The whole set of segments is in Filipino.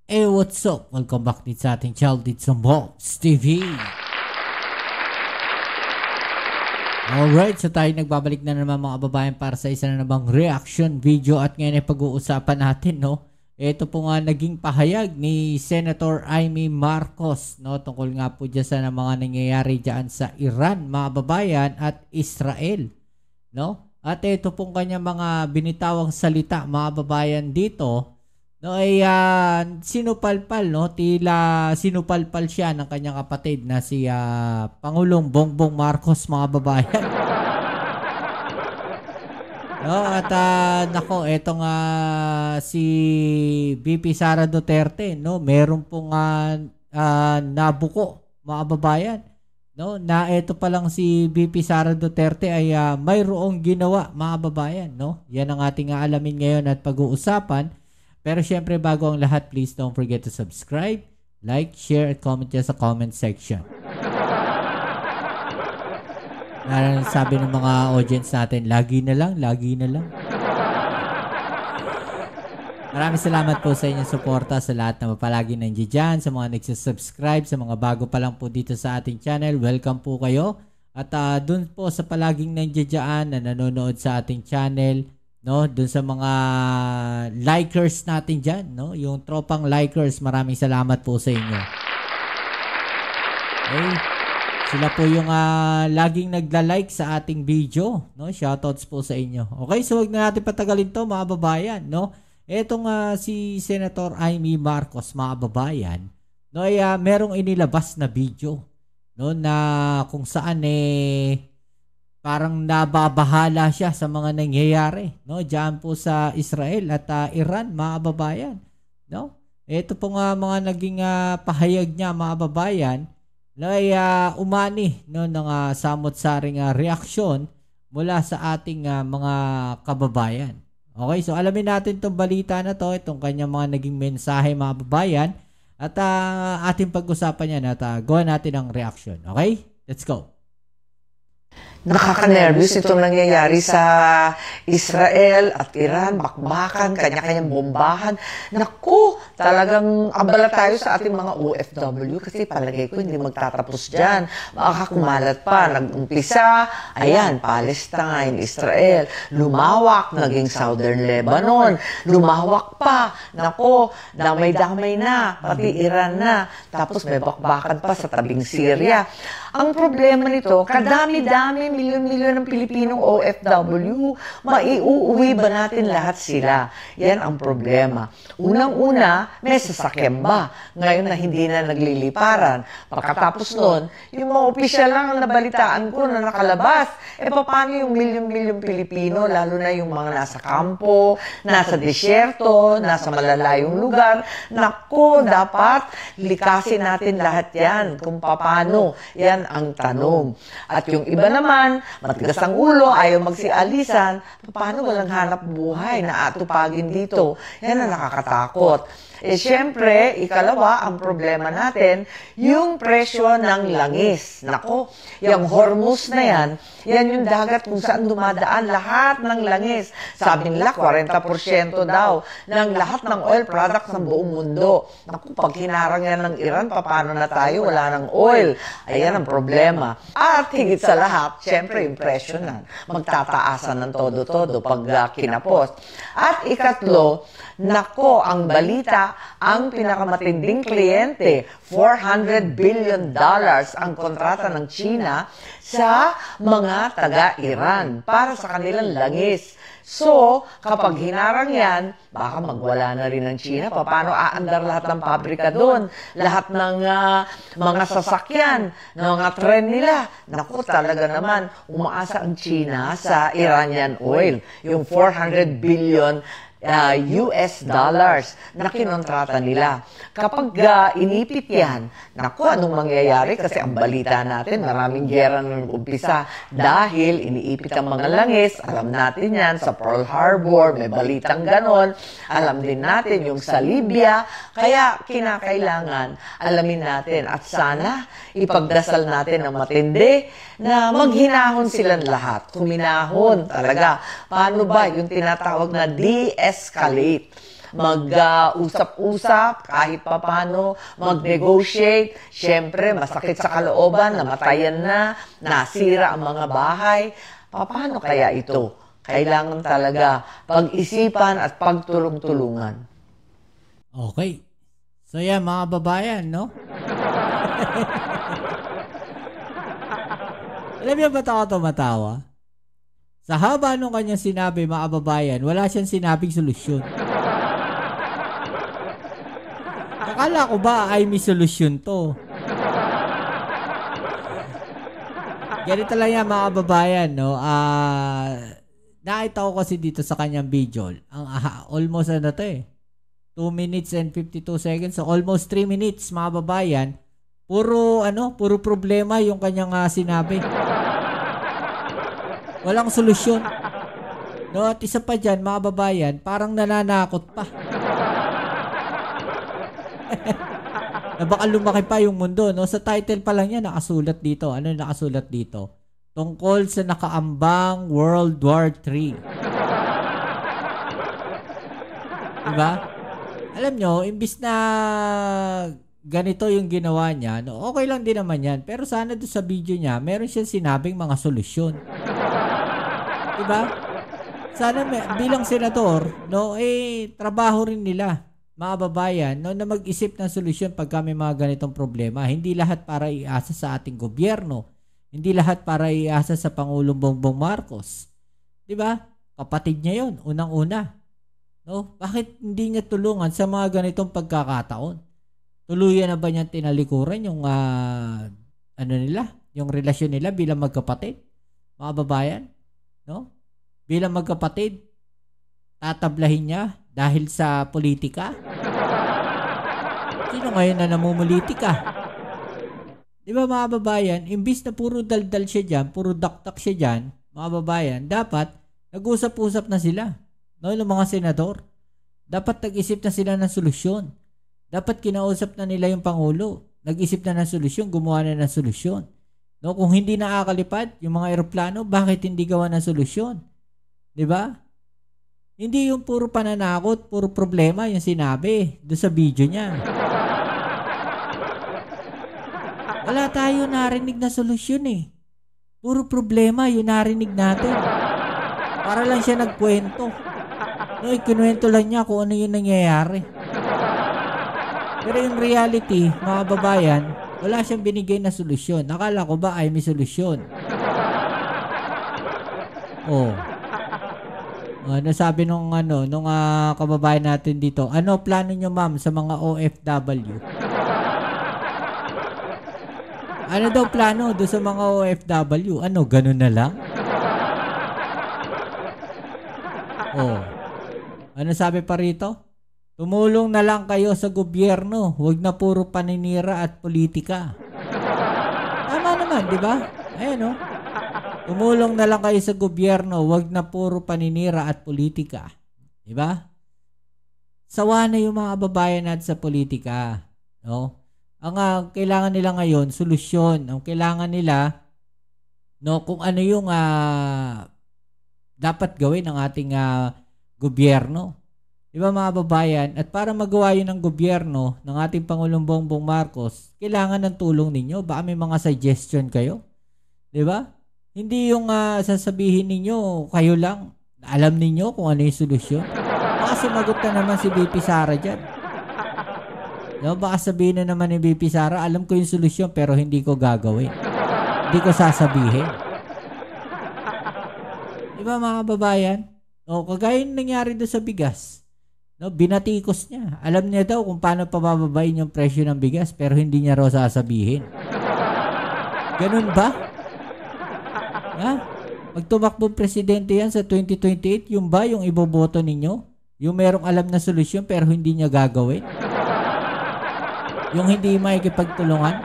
Hey, what's up? Welcome back dito sa ating Child Dito sa Box TV. Alright, so tayo nagbabalik na naman mga babayan para sa isa na namang reaction video at ngayon ay pag-uusapan natin, no? Ito po nga naging pahayag ni Senator Amy Marcos, no? Tungkol nga po dyan sa mga nangyayari dyan sa Iran, mga babayan at Israel, no? At ito pong kanyang mga binitawang salita, mga babayan dito, no, ay sinupalpal, no? Tila sinupalpal siya ng kanyang kapatid na si Pangulong Bongbong Marcos, mga babayan. No, at nako, etong si VP Sara Duterte, no, meron pong nabuko, mga babayan, no, na ito pa lang si VP Sara Duterte ay mayroong ginawa, mga babayan, no. Yan ang ating alamin ngayon at pag-uusapan. Pero syempre, bago ang lahat, please don't forget to subscribe, like, share, at comment dyan sa comment section. Sabi ng mga audience natin, lagi na lang, lagi na lang. Maraming salamat po sa inyong suporta, sa lahat na mapalagi nandiyan dyan, sa mga nagsasubscribe, sa mga bago pa lang po dito sa ating channel, welcome po kayo. At dun po sa palaging nandiyan dyan na nanonood sa ating channel, no, dun sa mga likers natin dyan, no, yung tropang likers, maraming salamat po sa inyo. Okay. Sila po yung laging nagla-like sa ating video, no, shoutouts po sa inyo. Okay, so wag na natin patagalin to, mga babayan, no. Etong si Senator Amy Marcos, mga babayan, no, ay merong inilabas na video, no, na kung saan parang nababahala siya sa mga nangyayari, no, diyan po sa Israel at Iran, mga babayan, no. Ito po nga mga naging pahayag niya, mga babayan, no, ay umani, no, ng samot-saring reaksyon mula sa ating mga kababayan. Okay, so alamin natin itong balita na to, itong kanyang mga naging mensahe, mga babayan, at ating pag-usapan yan at gawa natin ang reaksyon. Okay, let's go. Nakaka-nervous itong nangyayari sa Israel at Iran, bakbakan, kanya-kanyang bombahan. Naku, talagang abala tayo sa ating mga OFW kasi palagay ko hindi magtatapos dyan. Baka kumalat pa, nag-umpisa, ayan, Palestine, Israel, lumawak, naging Southern Lebanon, lumawak pa, naku, damay-damay na, pati Iran na, tapos may bakbakan pa sa tabing Syria. Ang problema nito, kadami-dami, milyon-milyon ng Pilipinong OFW, maiuuwi ba natin lahat sila? Yan ang problema. Unang-una, may sasakyan ba? Ngayon na hindi na nagliliparan. Pagkatapos nun, yung mga opisyal lang ang nabalitaan ko na nakalabas. Paano yung milyon-milyon Pilipino, lalo na yung mga nasa kampo, nasa disyerto, nasa malalayong lugar? Naku, dapat likasin natin lahat yan kung paano. Yan ang tanong. At yung iba naman, matigas ang ulo, ayaw magsialisan, paano walang hanap buhay na atupagin dito? Yan ang nakakatakot. Siyempre, ikalawa, ang problema natin, yung presyo ng langis. Nako, yung Hormuz na yan, yan yung dagat kung saan dumadaan lahat ng langis. Sabi nila, 40% daw ng lahat ng oil products ng buong mundo. Naku, pag hinarang yan ng Iran, paano na tayo? Wala ng oil. Ayan ang problema. At higit sa lahat, siyempre, yung presyo na magtataasan ng todo-todo pag kinapos. At ikatlo, nako, ang balita, ang pinakamatinding kliyente, $400 billion ang kontrata ng China sa mga taga-Iran para sa kanilang langis. So, kapag hinarang yan, baka magwala na rin ng China. Paano aandar lahat ng pabrika doon? Lahat ng mga sasakyan, ng mga tren nila. Naku, talaga naman, umaasa ang China sa Iranian oil. Yung 400 billion US dollars na kinontrata nila. Kapag inipit yan, naku, anong mangyayari? Kasi ang balita natin, maraming gera na nag-umpisa dahil iniipit ang mga langis. Alam natin yan, sa Pearl Harbor, may balitang ganon. Alam din natin yung sa Libya. Kaya kinakailangan alamin natin at sana ipagdasal natin ng matindi na maghinahon silang lahat. Kuminahon talaga. Paano ba yung tinatawag na de-escalate? mag-usap-usap, kahit papano, mag-negotiate. Siyempre, masakit sa kalooban, namatayan na, nasira ang mga bahay. Paano kaya ito? Kailangan talaga pag-isipan at pagtulong-tulungan. Okay. So yan mga babayan, no? Alam niyo ba't ako tumatawa? Sa haba nung kanyang sinabi, mga babayan, wala siyang sinabing solusyon. Akala ko ba ay may solusyon to? Ganito lang yan mga babayan, no? Nakita ko kasi dito sa kanyang video, almost 2 minutes and 52 seconds, so almost 3 minutes mga babayan, puro problema yung kanyang sinabi. Walang solusyon. No, at isa pa dyan, mga babayan, parang nananakot pa. Na baka lumaki pa yung mundo, no? Sa title pa lang yan, nakasulat dito. Ano nakasulat dito? Tungkol sa nakaambang World War III. Diba? Alam nyo, imbis na ganito yung ginawa niya, no, okay lang din naman yan. Pero sana doon sa video niya, meron siyang sinabing mga solusyon. Diba? Sana bilang senador, no, trabaho rin nila, mga babayan, no, na mag-isip ng solusyon pagka may mga ganitong problema. Hindi lahat para iasa sa ating gobyerno. Hindi lahat para iasa sa Pangulong Bongbong Marcos. Diba? Kapatid niya yun, unang-una. No? Bakit hindi niya tulungan sa mga ganitong pagkakataon? Tuluyan na ba niya tinalikuran yung yung relasyon nila bilang magkapatid? Mga babayan? No? Bilang magkapatid, tatablahin niya dahil sa politika? Sino ngayon na namumulitika? Di ba mga babayan, imbis na puro daldal siya dyan, puro daktak siya dyan, mga babayan, dapat nag-usap-usap na sila. No, ng mga senador. Dapat nag-isip na sila ng solusyon. Dapat kinausap na nila yung Pangulo. Nag-isip na ng solusyon, gumawa na ng solusyon. No, kung hindi nakakalipad yung mga eroplano, bakit hindi gawa ng solusyon? 'Di ba? Hindi yung puro pananakot, puro problema yung sinabi doon sa video niya. Wala tayo narinig na solusyon eh. Puro problema yung narinig natin. Para lang siya nagkwento. No, ikinuwento lang niya kung ano yung nangyayari. Pero in reality, mga babayan, wala siyang binigay na solusyon. Nakala ko ba ay may solusyon? Oh. Ano sabi nung kababayan natin dito? Ano plano niyo ma'am sa mga OFW? Ano daw plano do sa mga OFW? Ano, ganun na lang? Oh. Ano sabi pa rito? Tumulong na lang kayo sa gobyerno. Huwag na puro paninira at politika. Tama naman, di ba? Ayan, oh. Tumulong na lang kayo sa gobyerno. Huwag na puro paninira at politika. Di ba? Sawa na yung mga babayan natin sa politika. No? Ang kailangan nila ngayon, solusyon. Ang kailangan nila, no, kung ano yung dapat gawin ng ating gobyerno. Diba mga babayan? At para magawa yun ng gobyerno ng ating Pangulong Bongbong Marcos, kailangan ng tulong ninyo. Baka may mga suggestion kayo. Diba? Hindi yung sasabihin ninyo, kayo lang, alam ninyo kung ano yung solusyon. Baka sumagot na naman si BP Sara dyan. No, baka sabihin na naman ni BP Sara, alam ko yung solusyon pero hindi ko gagawin. Hindi ko sasabihin. Diba mga babayan? O, kagaya yung nangyari doon sa bigas. No, binatikos niya. Alam niya daw kung paano pabababain yung presyo ng bigas pero hindi niya raw sasabihin. Ganun ba? Ha? Pag tumakbong presidente yan sa 2028, yung ba yung iboboto ninyo? Yung merong alam na solusyon pero hindi niya gagawin? Yung hindi makikipagtulungan?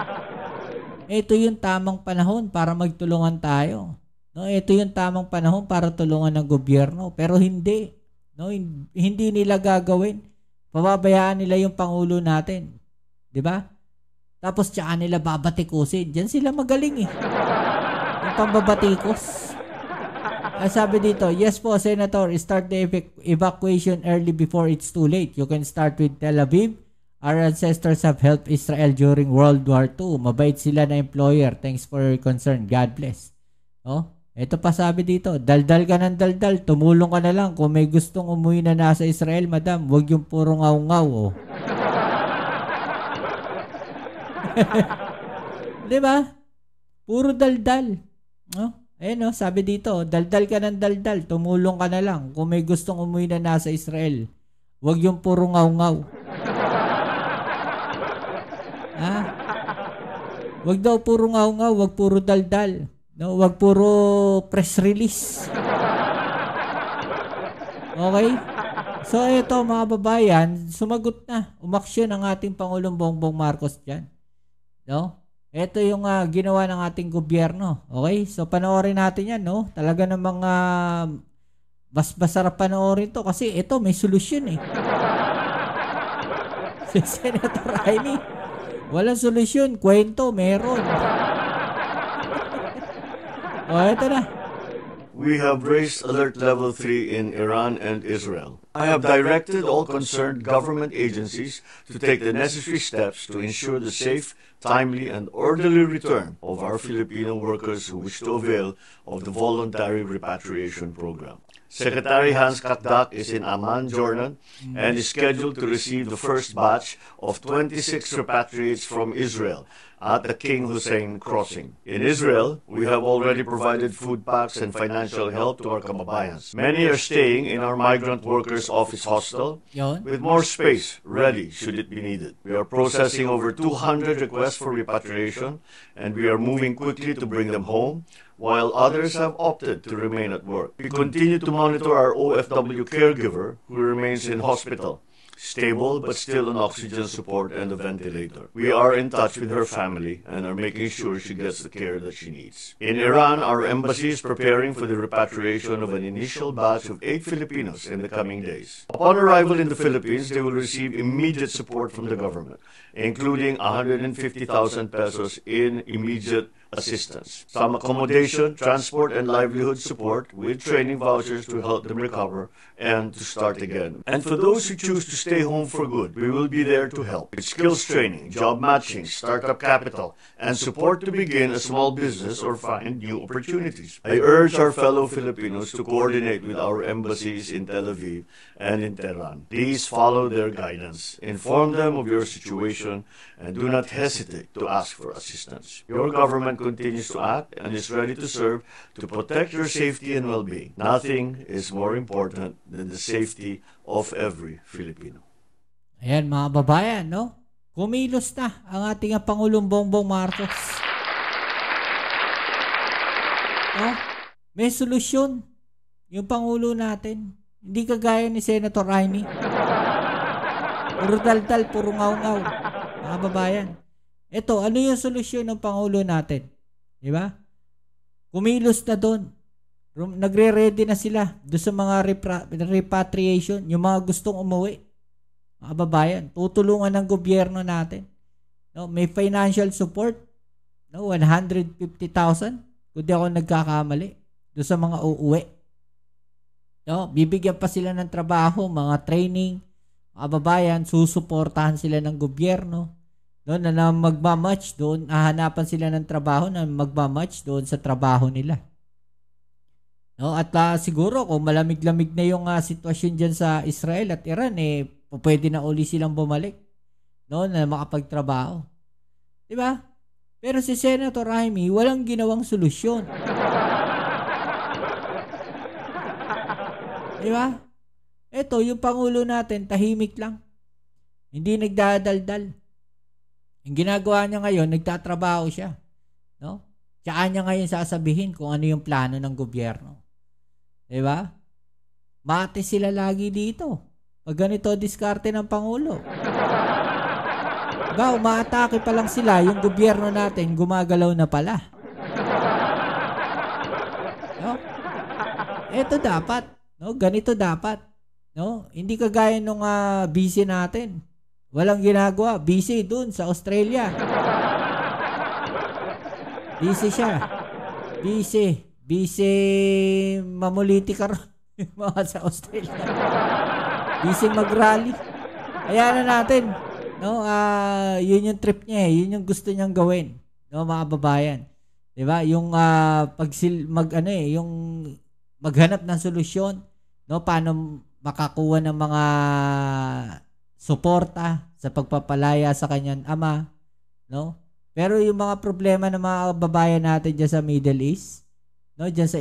Ito yung tamang panahon para magtulungan tayo. No, ito yung tamang panahon para tulungan ng gobyerno pero hindi. No, hindi nila gagawin. Pababayaan nila yung pangulo natin. 'Di ba? Tapos tsaka nila babatikusin. Diyan sila magaling eh. Yung pambabatikos. Sabi dito, yes po, Senator, start the evacuation early before it's too late. You can start with Tel Aviv. Our ancestors have helped Israel during World War II. Mabait sila na employer. Thanks for your concern. God bless. Oh, ito pa sabi dito, daldal ka ng daldal. Tumulong ka na lang. Kung may gustong umuwi na nasa Israel, madam, huwag yung puro ngaw-ngaw. Oh. Diba? Puro daldal. Oh, ayun, oh, sabi dito, daldal ka ng daldal. Tumulong ka na lang. Kung may gustong umuwi na nasa Israel, huwag yung puro ngaw-ngaw. Wag daw puro ngaw-ngaw, wag puro daldal. No, wag puro press release. Okay? So ito mga babayan, sumagot na. Umaksyon ang ating Pangulong Bongbong Marcos diyan. No? Ito yung ginawa ng ating gobyerno. Okay? So panoorin natin 'yan, no? Talaga namang mas masarap panoorin 'to kasi ito may solusyon eh. Si Senator Amy, walang solusyon. Kwento, meron. O, eto na. We have raised alert level 3 in Iran and Israel. I have directed all concerned government agencies to take the necessary steps to ensure the safe, timely, and orderly return of our Filipino workers who wish to avail of the voluntary repatriation program. Secretary Hans Kakdak is in Amman, Jordan, and is scheduled to receive the first batch of 26 repatriates from Israel at the King Hussein Crossing. In Israel, we have already provided food packs and financial help to our kababayans. Many are staying in our migrant workers' office hostel with more space ready should it be needed. We are processing over 200 requests for repatriation, and we are moving quickly to bring them home, while others have opted to remain at work. We continue to monitor our OFW caregiver who remains in hospital, stable but still on oxygen support and a ventilator. We are in touch with her family and are making sure she gets the care that she needs. In Iran, our embassy is preparing for the repatriation of an initial batch of 8 Filipinos in the coming days. Upon arrival in the Philippines, they will receive immediate support from the government, including 150,000 pesos in immediate assistance, some accommodation, transport, and livelihood support with training vouchers to help them recover and to start again. And for those who choose to stay home for good, we will be there to help with skills training, job matching, startup capital, and support to begin a small business or find new opportunities. I urge our fellow Filipinos to coordinate with our embassies in Tel Aviv and in Tehran. Please follow their guidance, inform them of your situation, and do not hesitate to ask for assistance. Your government continues to act and is ready to serve to protect your safety and well-being. Nothing is more important than the safety of every Filipino. Ayan mga babayan, no? Kumilos na ang ating Pangulong Bongbong Marcos. No? May solusyon yung Pangulo natin. Hindi kagaya ni Senator Amy. Puro daldal, puro ngaw-ngaw. Mga babayan. Ito, ano yung solusyon ng Pangulo natin? Di ba? Kumilos na doon. Nagre-ready na sila doon sa mga repatriation, yung mga gustong umuwi. Mga babayan, tutulungan ng gobyerno natin. No, may financial support. No, 150,000. Kung di ako nagkakamali. Doon sa mga uuwi. No, bibigyan pa sila ng trabaho, mga training. Mga babayan, susuportahan sila ng gobyerno. No, na magmamatch doon, hahanapan sila ng trabaho na magmamatch doon sa trabaho nila. No, at siguro kung malamig-lamig na yung sitwasyon diyan sa Israel at Iran, pwede na uli silang bumalik. No, na makapagtrabaho. 'Di ba? Pero si Senator Amy, walang ginawang solusyon. 'Di ba? Ito, yung Pangulo natin, tahimik lang. Hindi nagdadaldal. Yung ginagawa niya ngayon, nagtatrabaho siya. No? Tsaka niya ngayon sasabihin kung ano yung plano ng gobyerno. Diba? Mate sila lagi dito. Pag ganito, diskarte ng Pangulo. Diba? Umaatake pa lang sila, yung gobyerno natin, gumagalaw na pala. No? Ito dapat. No? Ganito dapat. No? Hindi kagaya nung busy natin. Walang ginagawa. Busy dun sa Australia. Busy siya. Busy. Busy mamuliti ka ron. Yung mga sa Australia. Busy mag-rally. Ayan na natin. No, yun yung trip niya eh. Yun yung gusto niyang gawin. No, mga babayan. 'Di ba? Yung yung maghanap ng solusyon, no, paano makakuha ng mga suporta sa pagpapalaya sa kanyang ama, no? Pero yung mga problema ng mga babayan natin diyan sa Middle East, no, diyan sa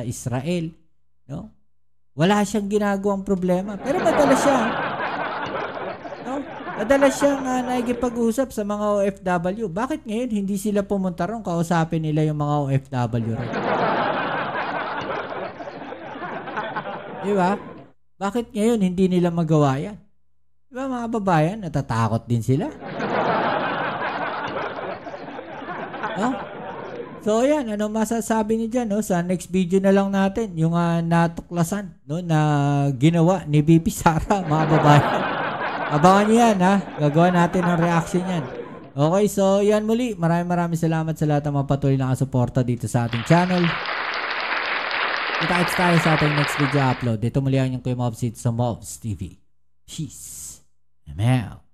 Israel, no? Wala siyang ginagawang problema. Pero madalas siya, no? Madalas siyang nakikipag-usap sa mga OFW. Bakit ngayon hindi sila pumunta ron kausapin nila yung mga OFW ron? Di ba? Bakit ngayon hindi nila magawa yan? Di ba mga babayan, natatakot din sila? No? So ayan, ano masasabi niyo dyan, no? Sa next video na lang natin yung natuklasan, no, na ginawa ni BP Sara, mga babayan. Abangan niyo yan, ha? Gagawa natin ng reaction yan. Okay, so yan muli. Maraming salamat sa lahat ng mga patuloy na kasuporta dito sa ating channel. Kita-kits tayo sa ating next video upload. Dito muli ang inyong Kuya Mobs sa Mobs TV. Peace. Amen.